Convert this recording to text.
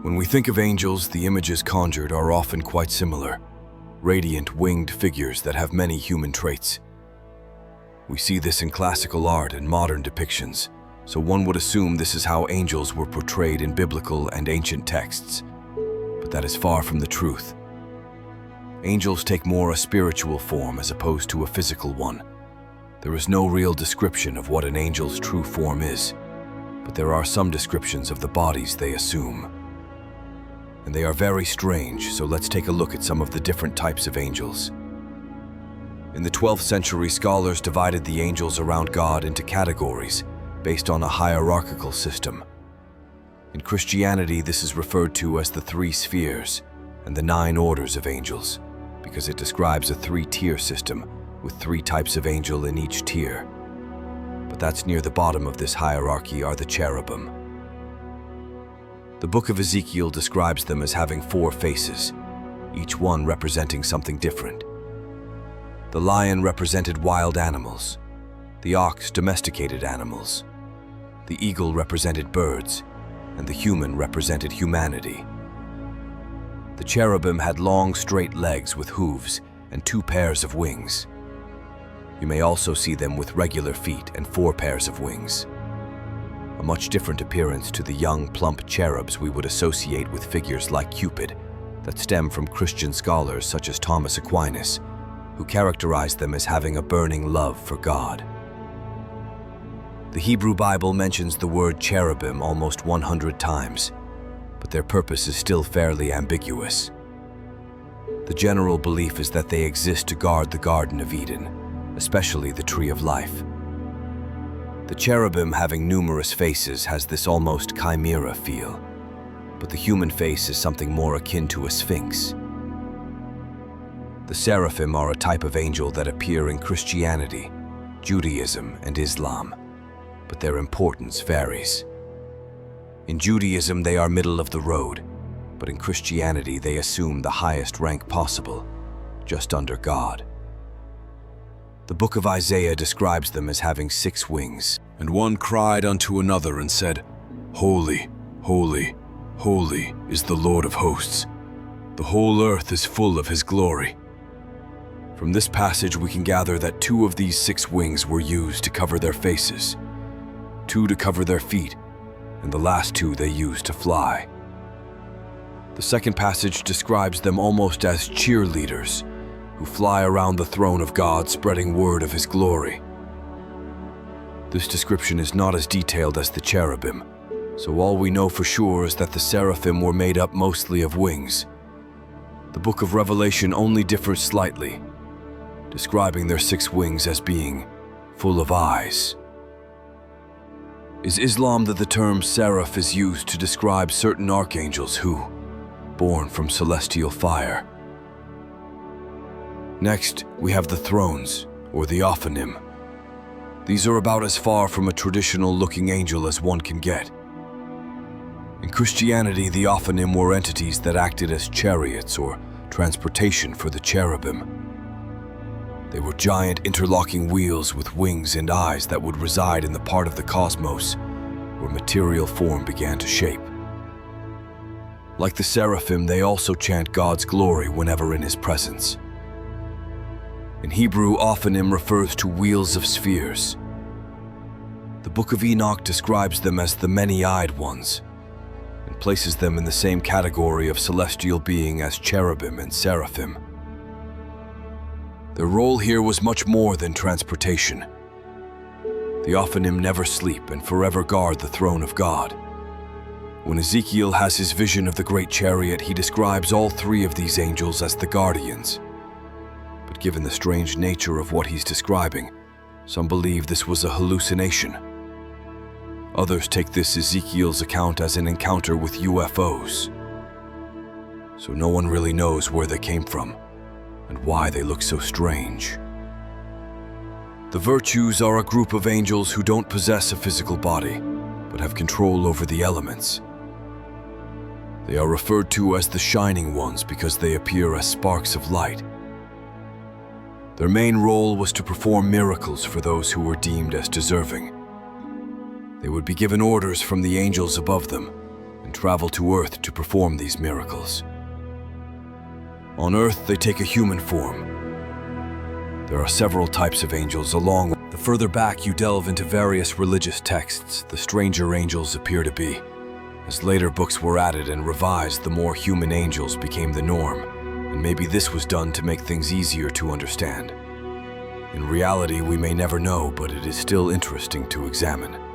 When we think of angels, the images conjured are often quite similar. Radiant, winged figures that have many human traits. We see this in classical art and modern depictions, so one would assume this is how angels were portrayed in biblical and ancient texts. But that is far from the truth. Angels take more a spiritual form as opposed to a physical one. There is no real description of what an angel's true form is, but there are some descriptions of the bodies they assume. And they are very strange, so let's take a look at some of the different types of angels. In the 12th century, scholars divided the angels around God into categories based on a hierarchical system. In Christianity, this is referred to as the 3 spheres and the 9 orders of angels, because it describes a 3-tier system with 3 types of angel in each tier. But that's near the bottom of this hierarchy are the cherubim. The book of Ezekiel describes them as having 4 faces, each one representing something different. The lion represented wild animals, the ox domesticated animals, the eagle represented birds, and the human represented humanity. The cherubim had long, straight legs with hooves and 2 pairs of wings. You may also see them with regular feet and 4 pairs of wings. A much different appearance to the young, plump cherubs we would associate with figures like Cupid that stem from Christian scholars such as Thomas Aquinas, who characterized them as having a burning love for God. The Hebrew Bible mentions the word cherubim almost 100 times, but their purpose is still fairly ambiguous. The general belief is that they exist to guard the Garden of Eden, especially the Tree of Life. The cherubim, having numerous faces, has this almost chimera feel, but the human face is something more akin to a sphinx. The Seraphim are a type of angel that appear in Christianity, Judaism, and Islam, but their importance varies. In Judaism, they are middle of the road, but in Christianity, they assume the highest rank possible, just under God. The book of Isaiah describes them as having 6 wings. And one cried unto another and said, Holy, holy, holy is the Lord of hosts. The whole earth is full of his glory. From this passage we can gather that 2 of these 6 wings were used to cover their faces, 2 to cover their feet, and the last 2 they used to fly. The second passage describes them almost as cheerleaders, who fly around the throne of God spreading word of his glory. This description is not as detailed as the cherubim, so all we know for sure is that the seraphim were made up mostly of wings. The book of Revelation only differs slightly, describing their 6 wings as being full of eyes. Is Islam that the term seraph is used to describe certain archangels who, born from celestial fire. Next, we have the thrones, or the ophanim. These are about as far from a traditional-looking angel as one can get. In Christianity, the ophanim were entities that acted as chariots or transportation for the cherubim. They were giant interlocking wheels with wings and eyes that would reside in the part of the cosmos where material form began to shape. Like the seraphim, they also chant God's glory whenever in his presence. In Hebrew, ophanim refers to wheels of spheres. The Book of Enoch describes them as the many-eyed ones, and places them in the same category of celestial being as cherubim and seraphim. Their role here was much more than transportation. The ophanim never sleep and forever guard the throne of God. When Ezekiel has his vision of the great chariot, he describes all 3 of these angels as the guardians. But given the strange nature of what he's describing, some believe this was a hallucination. Others take this Ezekiel's account as an encounter with UFOs. So no one really knows where they came from and why they look so strange. The virtues are a group of angels who don't possess a physical body, but have control over the elements. They are referred to as the shining ones because they appear as sparks of light. Their main role was to perform miracles for those who were deemed as deserving. They would be given orders from the angels above them, and and travel to Earth to perform these miracles. On Earth, they take a human form. There are several types of angels along. The further back you delve into various religious texts, the stranger angels appear to be. As later books were added and revised, the more human angels became the norm, and maybe this was done to make things easier to understand. In reality, we may never know, but it is still interesting to examine.